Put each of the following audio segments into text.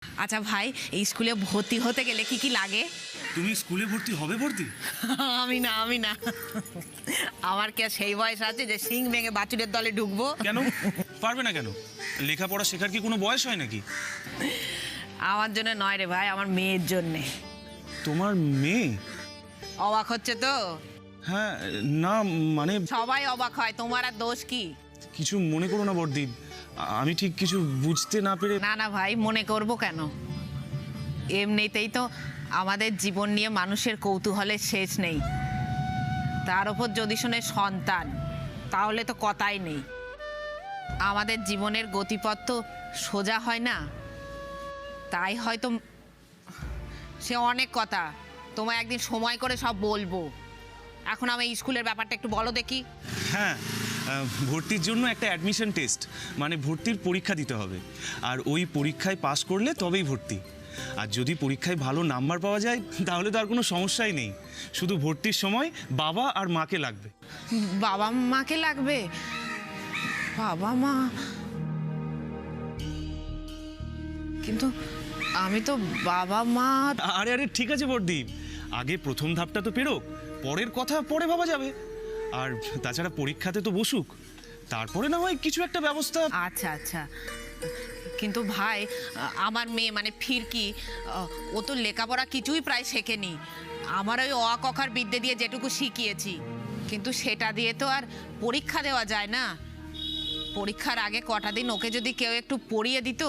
আচ্ছা ভাই, এই স্কুলে ভর্তি হতে গেলে কি কি লাগে? তুমি স্কুলে ভর্তি হবে ভর্তি? আমি না আমার কি আর সেই বয়স আছে যে সিং ভেঙে বাছুরের দলে ঢুকবো? কেন পারবে না কেন? লেখাপড়া শেখার কি কোনো বয়স হয় নাকি? আমার জন্য নয় রে ভাই, আমার মেয়ের জন্যে। তোমার মেয়ে? অবাক হচ্ছে তো? হ্যাঁ, না মানে সবাই অবাক হয়, তোমার আর দোষ কি? কিছু মনে করো না বড়দি, আমি ঠিক কিছু বুঝতে না পেরে। না ভাই, মনে করব কেন? এমনিতেই তো আমাদের জীবন নিয়ে মানুষের কৌতূহলের শেষ নেই, তার উপর যদি শোনে সন্তান, তাহলে তো কথাই নেই। আমাদের জীবনের গতিপথ তো সোজা হয় না, তাই হয়তো সে অনেক কথা, তোমায় একদিন সময় করে সব বলবো। এখন আমি স্কুলের ব্যাপারটা একটু বলো দেখি। হ্যাঁ, ভর্তির জন্য একটা অ্যাডমিশন টেস্ট, মানে ভর্তির পরীক্ষা দিতে হবে, আর ওই পরীক্ষায় পাশ করলে তবেই ভর্তি। আর যদি পরীক্ষায় ভালো নাম্বার পাওয়া যায় তাহলে তো আর কোনো সমস্যাই নেই, শুধু ভর্তির সময় বাবা আর মাকে লাগবে। বাবা মাকে লাগবে? বাবা মা? কিন্তু আমি তো বাবা মা। আরে আরে ঠিক আছে বড়দি, আগে প্রথম ধাপটা তো পেরোক, পরের কথা পরে ভাবা যাবে। আর তাছাড়া পরীক্ষাতে তো বসুক, তারপরে না হয় কিছু একটা ব্যবস্থা। আচ্ছা, কিন্তু ভাই, আমার মেয়ে মানে ফিরকি, ও তো লেখাপড়া কিছুই প্রায় শেখেনি। আমার ওই অ ক খ বিদ্যে দিয়ে যেটুকু শিখিয়েছি, কিন্তু সেটা দিয়ে তো আর পরীক্ষা দেওয়া যায় না। পরীক্ষার আগে কটা দিন ওকে যদি কেউ একটু পড়িয়ে দিত।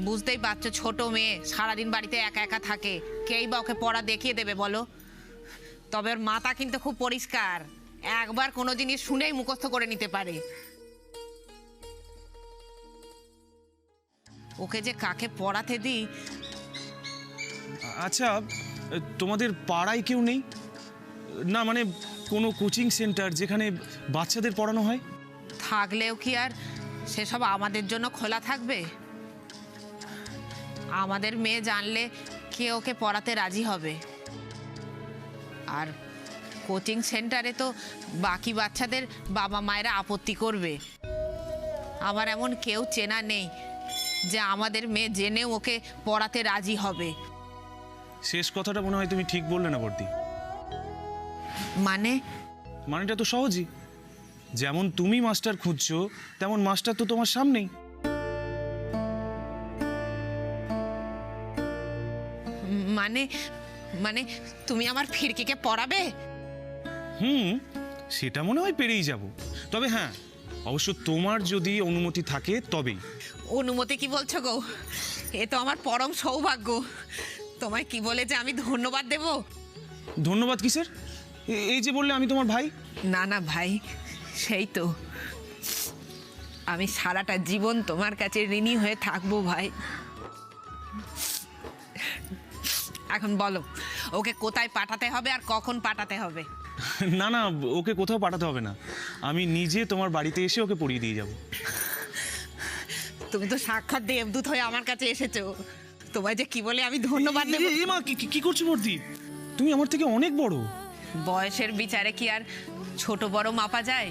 বুঝতেই পারছো, ছোট মেয়ে, সারাদিন বাড়িতে একা একা থাকে, কেই বা ওকে পড়া দেখিয়ে দেবে বলো? তবে ওর মাথা কিন্তু খুব পরিষ্কার, একবার কোনো জিনিস শুনেই মুখস্থ করে নিতে পারে। ওকে যে কাকে পড়াতে দিই। আচ্ছা, তোমাদের পাড়ায় কেউ নেই না, মানে কোনো কোচিং সেন্টার যেখানে বাচ্চাদের পড়ানো হয়? থাকলেও কি আর সেসব আমাদের জন্য খোলা থাকবে? আমাদের মেয়ে জানলে কে ওকে পড়াতে রাজি হবে? আর কোচিং সেন্টারে তো বাকি বাচ্চাদের বাবা মায়েরা আপত্তি করবে। আমার এমন কেউ চেনা নেই যে আমাদের মেয়ে জেনেও ওকে পড়াতে রাজি হবে। শেষ কথাটা মনে হয় তুমি ঠিক বললে না বর্দি। মানেটা তো সহজই, যেমন তুমি মাস্টার খুঁজছো তেমন মাস্টার তো তোমার সামনেই। মানে তুমি আমার ফিরকিকে পড়াবে? সেটা মনে হয় পেরেই যাব, তবে হ্যাঁ, অবশ্য তোমার যদি অনুমতি থাকে তবেই। অনুমতি কি বলছো গো? এ তো আমার পরম সৌভাগ্য। তোমায় কি বলে যে আমি ধন্যবাদ দেব? ধন্যবাদ কিসের? এই যে বললে আমি তোমার ভাই। না ভাই, সেই তো, আমি সারাটা জীবন তোমার কাছে ঋণী হয়ে থাকবো ভাই। এখন বলো, ওকে কোথায় পাঠাতে হবে আর কখন পাঠাতে হবে? না, ওকে কোথাও পাঠাতে হবে না, আমি নিজে তোমার বাড়িতে এসে ওকে পড়িয়ে দিয়ে যাব। তুমি তো সাক্ষাৎ দেবদূত হয়ে আমার কাছে এসেছো, তোমায় যে কি বলে আমি ধন্যবাদ দেব? মা, কি করছো বর্দি? তুমি আমার থেকে অনেক বড়। বয়সের বিচারে কি আর ছোট বড় মাপা যায়?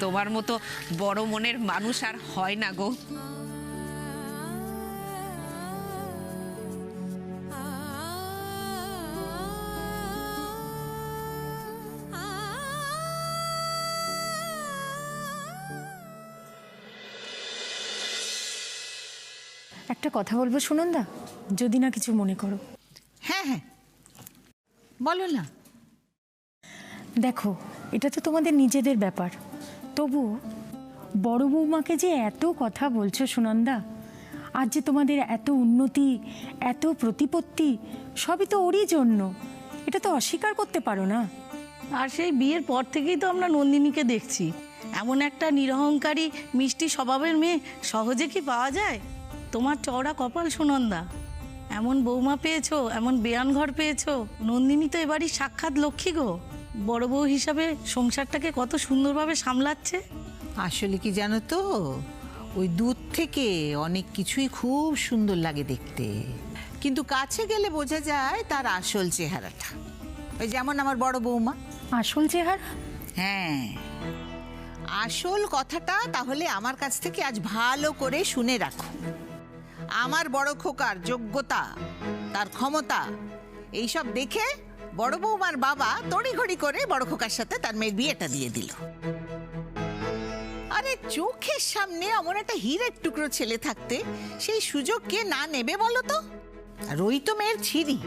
তোমার মতো বড় মনের মানুষ আর হয় না গো। একটা কথা বলবো সুনন্দা, যদি না কিছু মনে করো। হ্যাঁ, বলো না। দেখো, এটা তো তোমাদের নিজেদের ব্যাপার, তবু বড় বৌমাকে যে এত কথা বলছো সুনন্দা, আজ যে তোমাদের এত উন্নতি, এত প্রতিপত্তি, সবই তো ওরই জন্য, এটা তো অস্বীকার করতে পারো না। আর সেই বিয়ের পর থেকেই তো আমরা নন্দিনীকে দেখছি, এমন একটা নিরহংকারী মিষ্টি স্বভাবের মেয়ে সহজে কি পাওয়া যায়? তোমার চওড়া কপাল সুনন্দা, এমন বৌমা পেয়েছো, এমন বেয়ান ঘর পেয়েছো। নন্দিনী তো এবারই সাক্ষাৎ লক্ষ্মী গো, বড় বউ হিসাবে সংসারটাকে কত সুন্দরভাবে সামলাচ্ছে। আসলে কি জানো তো, ওই দূর থেকে অনেক কিছুই খুব সুন্দর লাগে দেখতে, কিন্তু কাছে গেলে বোঝা যায় তার আসল চেহারাটা। ওই যেমন আমার বড় বৌমা। আসল চেহারা? হ্যাঁ, আসল কথাটা তাহলে আমার কাছ থেকে আজ ভালো করে শুনে রাখো। আমার বড় খোকার যোগ্যতা, তার ক্ষমতা এইসব দেখে বড় বৌমার বাবা তড়িঘড়ি করে বড় খোকার সাথে তার মেয়ের বিয়েটা দিয়ে দিল। আরে চোখের সামনে এমন একটা হীরের টুকরো ছেলে থাকতে সেই সুযোগ কে না নেবে বলো তো? আর ওই তো মেয়ের ছিরি,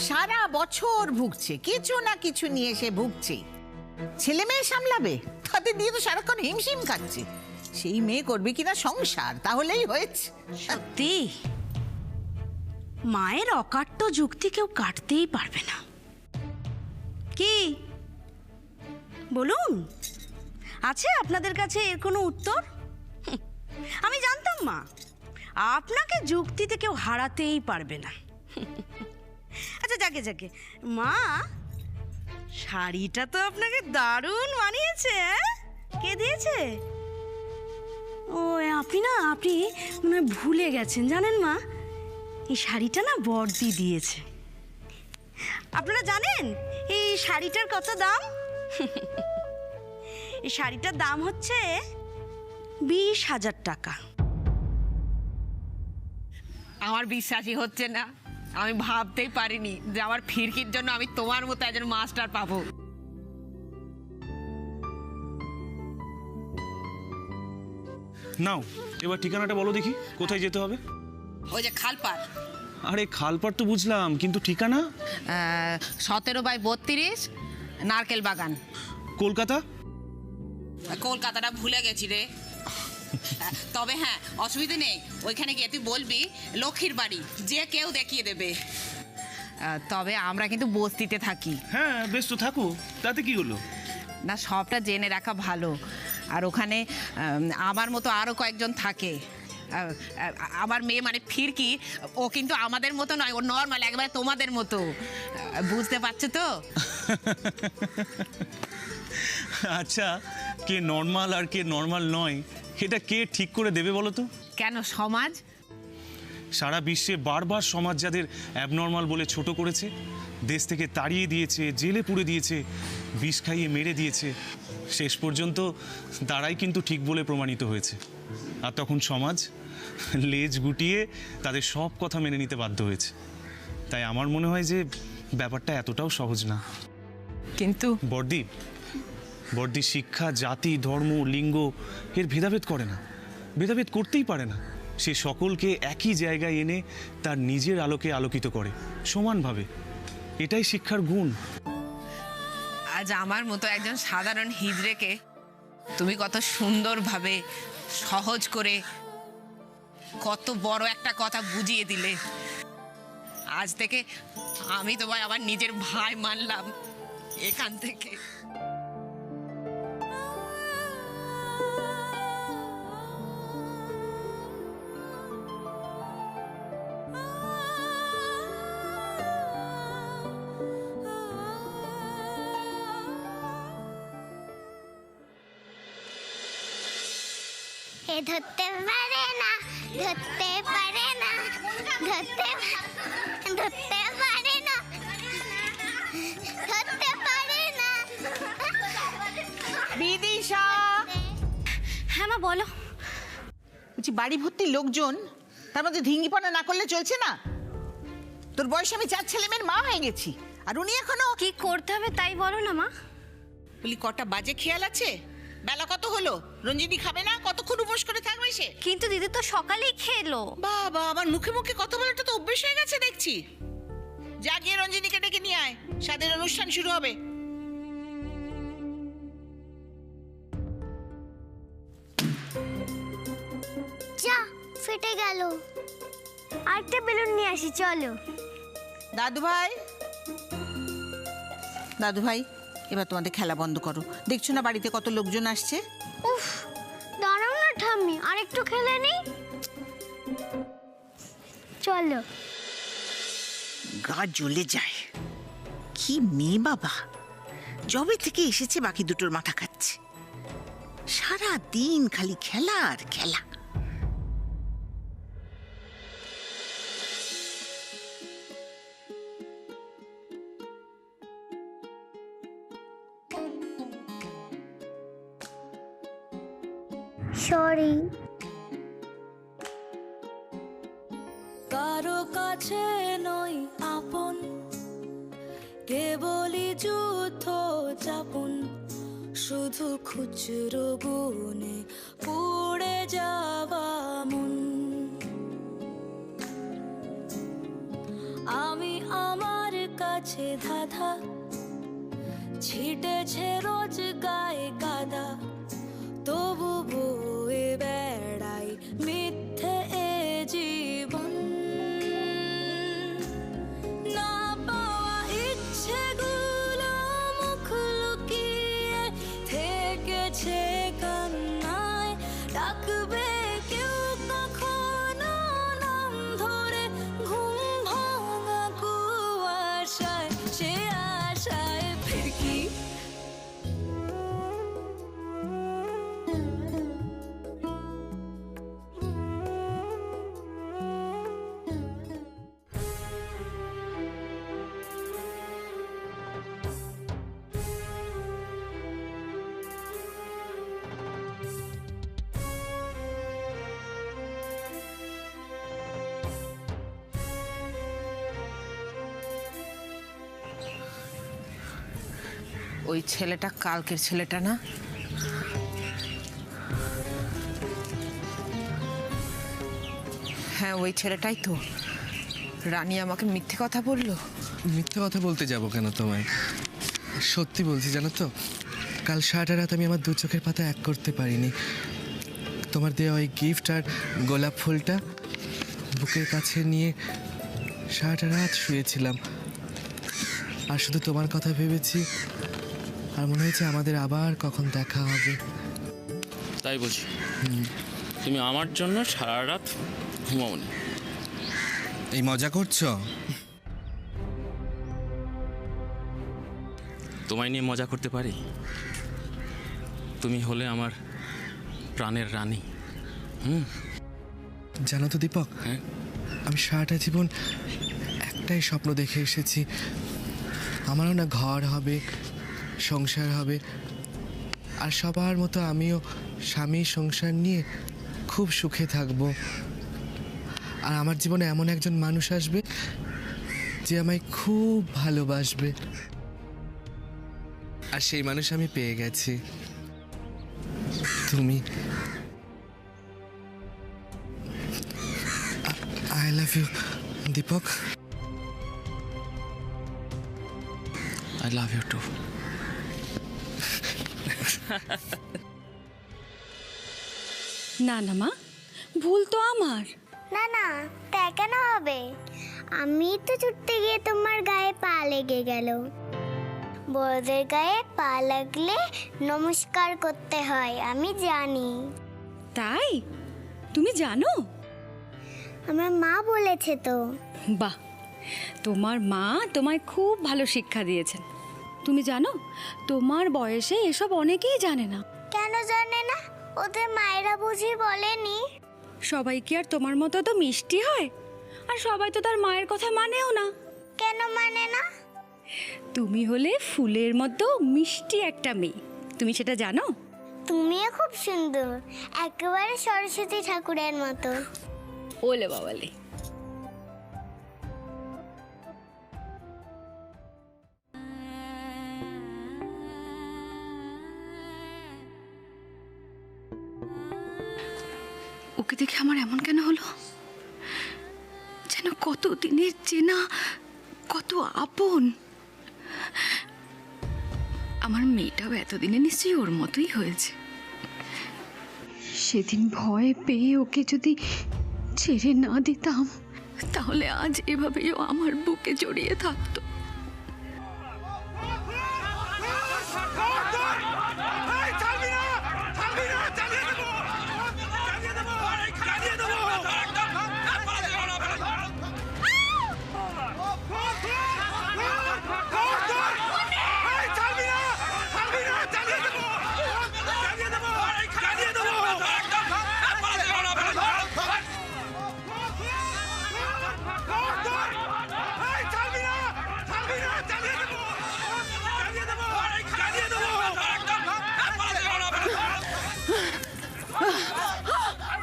সারা বছর ভুগছে, কিছু না কিছু নিয়ে সে ভুগছে। ছেলে মেয়ে সামলাবে, তাদের দিয়ে তো সারাক্ষণ হিমশিম খাচ্ছে। সেই মেয়ে করবে কিনা সংসার, তাহলেই হয়েছে। সত্যি মায়ের অকাট্য যুক্তি কেউ কাটতেই পারবে না। কি বলুন, আছে আপনাদের কাছে এর কোনো উত্তর? আমি জানতাম মা, আপনাকে যুক্তিতে কেউ হারাতেই পারবে না। আচ্ছা যাকে যাকে মা, শাড়িটা তো আপনাকে দারুণ মানিয়েছে। কে দিয়েছে? ও আপনি মনে হয় ভুলে গেছেন, জানেন মা, এই শাড়িটা না বড়দি দিয়েছে। আপনারা জানেন এই শাড়িটার কত দাম? এই শাড়িটার দাম হচ্ছে 20,000 টাকা। আমার বিশ্বাসই হচ্ছে না। আমি ভাবতেই পারিনি যে আমার ফিরকির জন্য আমি তোমার মতো একজন মাস্টার পাবো। নাও এবার ঠিকানাটা বলো দেখি, কোথায় যেতে হবে? ওই যে খালপাড়। আরে খালপাড় তো বুঝলাম, কিন্তু ঠিকানা? 17/32 নারকেল বাগান, কলকাতা। কলকাতাটা ভুলে গেছি রে। তবে হ্যাঁ, অসুবিধা নেই, ওইখানে গিয়ে তুই বলবি লক্ষ্মীর বাড়ি, যে কেউ দেখিয়ে দেবে। তবে আমরা কিন্তু বস্তিতে থাকি। হ্যাঁ বেশ, তো থাকো, তাতে কি হলো? না, সবটা জেনে রাখা ভালো। আর ওখানে আমার মতো আরও কয়েকজন থাকে। আমার মেয়ে মানে ফিরকি, ও কিন্তু আমাদের মতো নয়, ও নর্মাল, একবারে তোমাদের মতো। বুঝতে পারছো তো? আচ্ছা, কে নর্মাল আর কে নর্মাল নয় এটা কে ঠিক করে দেবে বলো তো? কেন সমাজ? সারা বিশ্বে বারবার সমাজ যাদের অ্যাবনর্মাল বলে ছোট করেছে, দেশ থেকে তাড়িয়ে দিয়েছে, জেলে পুরে দিয়েছে, বিষ খাইয়ে মেরে দিয়েছে, শেষ পর্যন্ত তারাই কিন্তু ঠিক বলে প্রমাণিত হয়েছে। আর তখন সমাজ লেজ গুটিয়ে তাদের সব কথা মেনে নিতে বাধ্য হয়েছে। তাই আমার মনে হয় যে ব্যাপারটা এতটাও সহজ না। কিন্তু বর্দি শিক্ষা, জাতি, ধর্ম, লিঙ্গ এর ভেদাভেদ করে না, ভেদাভেদ করতেই পারে না। সে সকলকে একই জায়গায় এনে তার নিজের আলোকে আলোকিত করে সমানভাবে। এটাই শিক্ষার গুণ। আজ আমার মতো একজন সাধারণ হিজড়েকে তুমি কত সুন্দরভাবে সহজ করে কত বড় একটা কথা বুঝিয়ে দিলে। আজ থেকে আমি তোমায় আমার নিজের ভাই মানলাম এখান থেকে। এ ধরতে পারে না, ধরতে পারে না, ধরতে পারে না, ধরতে পারে না। বিদিশা, হ্যাঁ মা বলো। বলছি বাড়ি ভর্তি লোকজন, তার মধ্যে ধিঙ্গিপনা না করলে চলছে না। তোর বয়সে আমি 4 ছেলে মেয়ের মা হয়ে গেছি, আর উনি এখনো কি করতে হবে তাই বলো না মা। বলি কটা বাজে খেয়াল আছে? বেলা কত হলো? রঞ্জিনী খাবে না? কতক্ষণ উপোস করে থাকবে সে? কিন্তু দিদি তো সকালেই খেলো। বাবা, আমার মুখে মুখে কথা বলাটা তো অভ্যেস হয়ে গেছে দেখছি। যা গিয়ে রঞ্জিনীকে ডেকে নিয়ে আয়, স্বাদের অনুষ্ঠান শুরু হবে। যা, ফেটে গেল। আরেকটা বেলুন নিয়ে আসি, চলো। দাদু ভাই, দাদু ভাই, এবার তোমাদের খেলা বন্ধ করো। দেখছো না বাড়িতে কত লোকজন আসছে? উফ, দাঁড়াও না ঠাম্মি, আরেকটু খেলে নেই। চলো। গা জ্বলে যায়। কি মেয়ে বাবা, জবে থেকে এসেছে বাকি দুটোর মাথা খাচ্ছে। সারা দিন খালি খেলা আর খেলা। সরি। কারো কাছে নই আপন, কেবলই যুদ্ধ যাপন, শুধু খুচরো গুনে পুড়ে যাওয়া মন। আমি আমার কাছে ধাঁধা, ছিটেছে রোজ গায়ে কাদা, তবু বয়ে বেড়াই মিথ্যে এ জীবন। না পাওয়া ইচ্ছেগুলো মুখ লুকিয়ে থেকেছে কান্নায়, ডাকবে কেউ কখনো নাম ধরে ঘুম ভাঙা কুয়াশায়, সে আশায় ফিরকি। ওই ছেলেটা কালকের ছেলেটা না? হ্যাঁ, ওই ছেলেটাই তো। রানী আমাকে মিথ্যে কথা বললো। মিথ্যে কথা বলতে যাব কেন তোমায়? সত্যি বলছি, জানো তো, কাল সারাটা রাত আমি আমার দু চোখের পাতা এক করতে পারিনি। তোমার দেওয়া ওই গিফট আর গোলাপ ফুলটা বুকের কাছে নিয়ে সারাটা রাত শুয়েছিলাম, আর শুধু তোমার কথা ভেবেছি, আর মনে হয়েছে আমাদের আবার কখন দেখা হবে। তাই বুঝি? তুমি আমার জন্য সারা রাত ঘুমাওনি? এই মজা করছো? তোমায় নিয়ে মজা করতে পারি? তুমি হলে আমার প্রাণের রানী। জানো তো দীপক, হ্যাঁ? আমি সারাটা জীবন একটাই স্বপ্ন দেখে এসেছি, আমারও না ঘর হবে, সংসার হবে, আর সবার মতো আমিও স্বামী সংসার নিয়ে খুব সুখে থাকবো। আর আমার জীবনে এমন একজন মানুষ আসবে যে আমায় খুব ভালোবাসবে, আর সেই মানুষ আমি পেয়ে গেছি, তুমি। I love you Deepak. I love you too. না না মা, ভুল তো আমার। না না, তা কেন হবে? আমি তো ছুটতে গিয়ে তোমার গায়ে পা লেগে গেল। বড়দের গায়ে পা লাগলে নমস্কার করতে হয়, আমি জানি। তাই? তুমি জানো? আমার মা বলেছে তো। বাহ, তোমার মা তোমায় খুব ভালো শিক্ষা দিয়েছেন। তুমি জানো, তোমার বয়সে এসব অনেকেই জানে না। কেন জানে না? ওদের মায়েরা বুঝি বলেনি? সবাই কি আর তোমার মতো তো মিষ্টি হয়? আর সবাই তো তার মায়ের কথা মানেও না। কেন মানে না? তুমি হলে ফুলের মতো মিষ্টি একটা মেয়ে, তুমি সেটা জানো? তুমিও খুব সুন্দর, একেবারে সরস্বতী ঠাকুরের মতো। ওলে বাবালে। ওকে দেখে আমার এমন কেন হলো? যেন কত দিনের চেনা, কত আপন। আমার মেয়েটাও এতদিনে নিশ্চয়ই ওর মতোই হয়েছে। সেদিন ভয় পেয়ে ওকে যদি ছেড়ে না দিতাম, তাহলে আজ এভাবেও আমার বুকে জড়িয়ে থাকতো।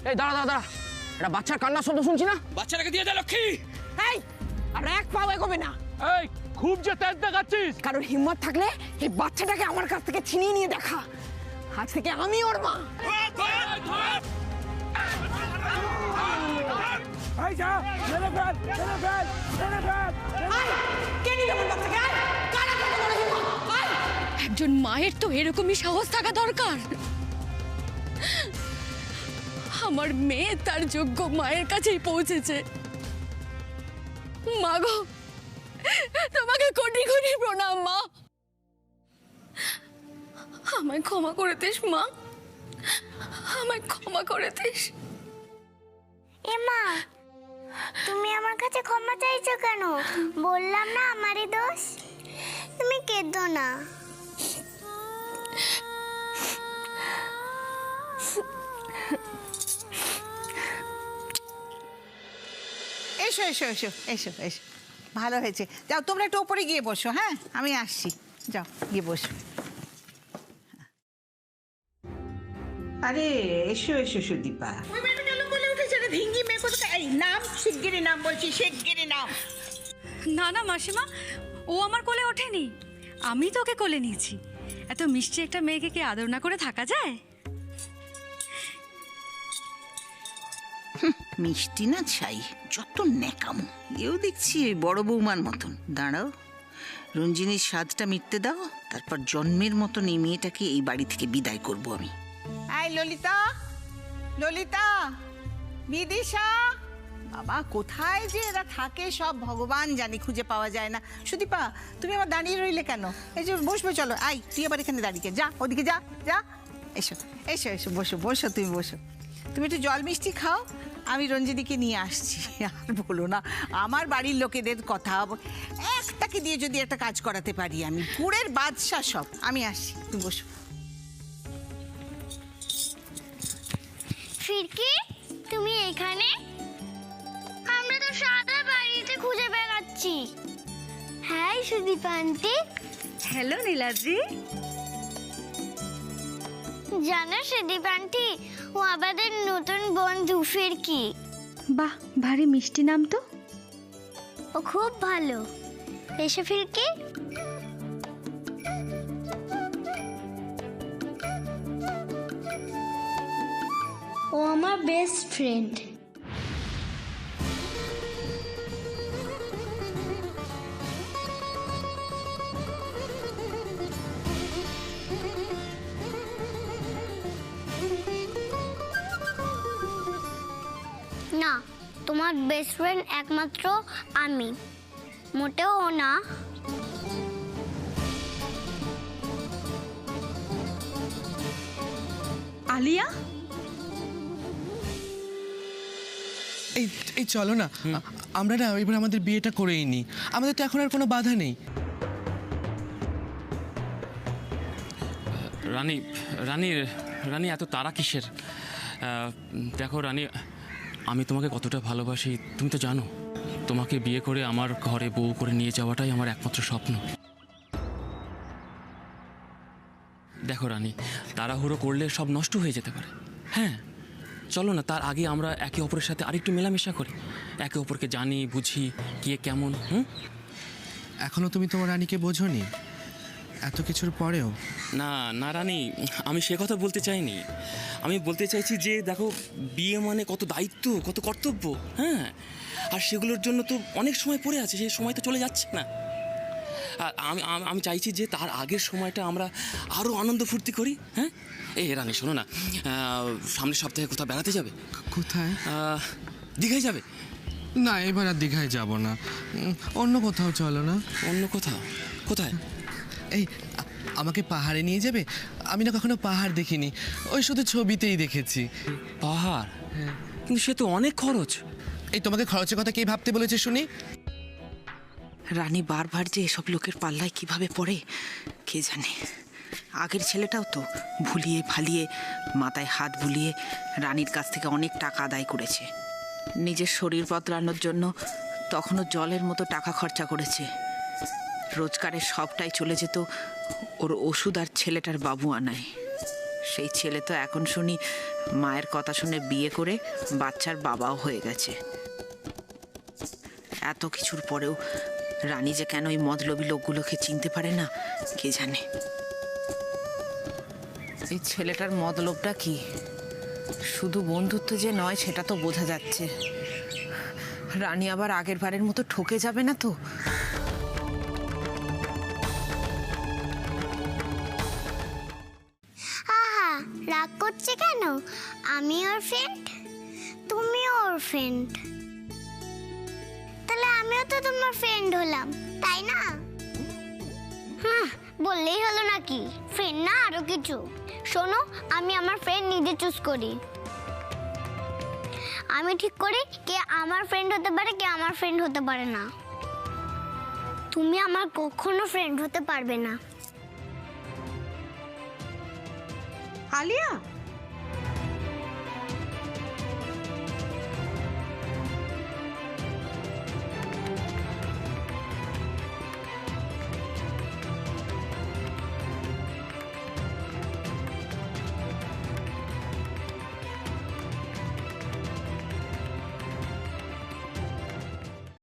এই দাঁড়া দাঁড়া দাঁড়া, একটা বাচ্চার কান্না শব্দ শুনছি না? বাচ্চাটাকে দিয়ে দে লক্ষ্মী। এই আর এক পাও এগোবে না। এই খুব যে তেজ দেখাচ্ছিস। কারোর হিম্মত থাকলে এই বাচ্চাটাকে আমার কাছ থেকে ছিনিয়ে নিয়ে দেখা। আজ থেকে আমি ওর মা। একজন মায়ের তো এরকমই সাহস থাকা দরকার। আমার মেয়ে তার যোগ্য মায়ের কাছেই পৌঁছেছে। মা গো, তোমাকে কোটি কোটি প্রণাম মা। আমায় ক্ষমা করে দিস মা, আমায় ক্ষমা করে দিস। মা, তুমি আমার কাছে ক্ষমা চাইছো কেন? বললাম না আমারই দোষ। তুমি কেঁদো না। এসো এসো এসো এসো এসো, ভালো হয়েছে। যাও তোমরা একটু ওপরে গিয়ে বসো। হ্যাঁ, আমি আসছি। যাও গিয়ে বসো। আরে এসো এসো সুদীপা। নাম শিগগিরি নাম বলছি, শিগগিরি নাম। না না মাসিমা, ও আমার কোলে ওঠেনি, আমি তো ওকে কোলে নিয়েছি। এত মিষ্টি একটা মেয়েকে কি আদর না করে থাকা যায়? মিষ্টি না ছাই, যত ন্যাকামো। এও দেখছি বড় বৌমার মতন। দাঁড়াও, রঞ্জিনীর স্বাদটা মিটতে দাও, তারপর জন্মের মতন এই মেয়েটাকে এই বাড়ি থেকে বিদায় করব আমি। এই ললিতা, ললিতা, বিদিশা, বাবা কোথায় যে এরা থাকে সব ভগবান জানি, খুঁজে পাওয়া যায় না। সুদীপা, তুমি আবার দাঁড়িয়ে রইলে কেন? এই যে বসবে, চলো। আই, তুই আবার এখানে দাঁড়িয়ে যা, ওদিকে যা যা। এসো এসো এসো, বসো বসো, তুমি বসো। তুমি একটু জল মিষ্টি খাও, আমি রঞ্জিনীকে নিয়ে আসছি। আর বলো না, আমার বাড়ির লোকেদের কথা একটাকে দিয়ে যদি একটা কাজ করাতে পারি আমি, পুরের বাদশা সব। আমি আসছি, তুমি বসো। ফিরকি, তুমি এখানে? আমরা তো সারা বাড়িতে খুঁজে বেড়াচ্ছি। হ্যাঁ সুদীপ আন্টি। হ্যালো নীলাদ্রি। জানো সুদীপ আন্টি, ও আমাদের নতুন বন্ধু ফিরকি। বাহ, ভারী মিষ্টি নাম তো। ও খুব ভালো। এসো ফিরকি। ও আমার বেস্ট ফ্রেন্ড। না, তোমার বেস্ট ফ্রেন্ড একমাত্র আমি, মোটেও ও না। আলিয়া, এই এই চলো না, আমরা না এবার আমাদের বিয়েটা করেই নি। আমাদের তো এখন আর কোনো বাধা নেই। রানী রানী রানী এত তাড়া কিসের? দেখো রানী, আমি তোমাকে কতটা ভালোবাসি তুমি তো জানো। তোমাকে বিয়ে করে আমার ঘরে বউ করে নিয়ে যাওয়াটাই আমার একমাত্র স্বপ্ন। দেখো রানী, তাড়াহুড়ো করলে সব নষ্ট হয়ে যেতে পারে। হ্যাঁ, চলো না, তার আগে আমরা একে অপরের সাথে আরেকটু মেলামেশা করি, একে অপরকে জানি বুঝি কে কেমন। এখনো তুমি তোমার রানীকে বোঝোনি এত কিছুর পরেও? না না রানী, আমি সে কথা বলতে চাইনি। আমি বলতে চাইছি যে দেখো, বিয়ে মানে কত দায়িত্ব, কত কর্তব্য। হ্যাঁ, আর সেগুলোর জন্য তো অনেক সময় পড়ে আছে, সেই সময় তো চলে যাচ্ছে না। আর আমি চাইছি যে তার আগের সময়টা আমরা আরও আনন্দ ফুর্তি করি। হ্যাঁ, এই রানী শোনো না, সামনের সপ্তাহে কোথাও বেড়াতে যাবে? কোথায়? দীঘায় যাবে? না, এবার আর দীঘায় যাব না, অন্য কোথাও চলো না। অন্য কোথাও? কোথায়? এই আমাকে পাহাড়ে নিয়ে যাবে? আমি না কখনো পাহাড় দেখিনি, ওই শুধু ছবিতেই দেখেছি। পাহাড়? কিন্তু সে তো অনেক খরচ। এই তোমাকে খরচের কথা কে ভাবতে বলেছে শুনি? রানী বারবার যে এসব লোকের পাল্লায় কিভাবে পড়ে কে জানে। আগের ছেলেটাও তো ভুলিয়ে ভালিয়ে, মাথায় হাত বুলিয়ে রানীর কাছ থেকে অনেক টাকা আদায় করেছে। নিজের শরীর বদলানোর জন্য তখনও জলের মতো টাকা খরচা করেছে। রোজগারের সবটাই চলে যেত ওর ওষুধ আর ছেলেটার বাবু আনায়। সেই ছেলে তো এখন শুনি মায়ের কথা শুনে বিয়ে করে বাচ্চার বাবাও হয়ে গেছে। এত কিছুর পরেও রানী যে কেন ওই মতলবী লোকগুলোকে চিনতে পারে না কে জানে। এই ছেলেটার মতলবটা কি? শুধু বন্ধুত্ব যে নয় সেটা তো বোঝা যাচ্ছে। রানী আবার আগের বারের মতো ঠকে যাবে না তো? আহা, রাগ করছে কেন? আমি ওর ফ্রেন্ড, তুমিও ওর ফ্রেন্ড, তাহলে আমিও তো তোমার ফ্রেন্ড হলাম, তাই না? বললেই হলো নাকি? ফ্রেন্ড না আরো কিছু। শোনো, আমি আমার ফ্রেন্ড নিজে চুজ করি। আমি ঠিক করি কে আমার ফ্রেন্ড হতে পারে, কে আমার ফ্রেন্ড হতে পারে না। তুমি আমার কখনো ফ্রেন্ড হতে পারবে না। আলিয়া,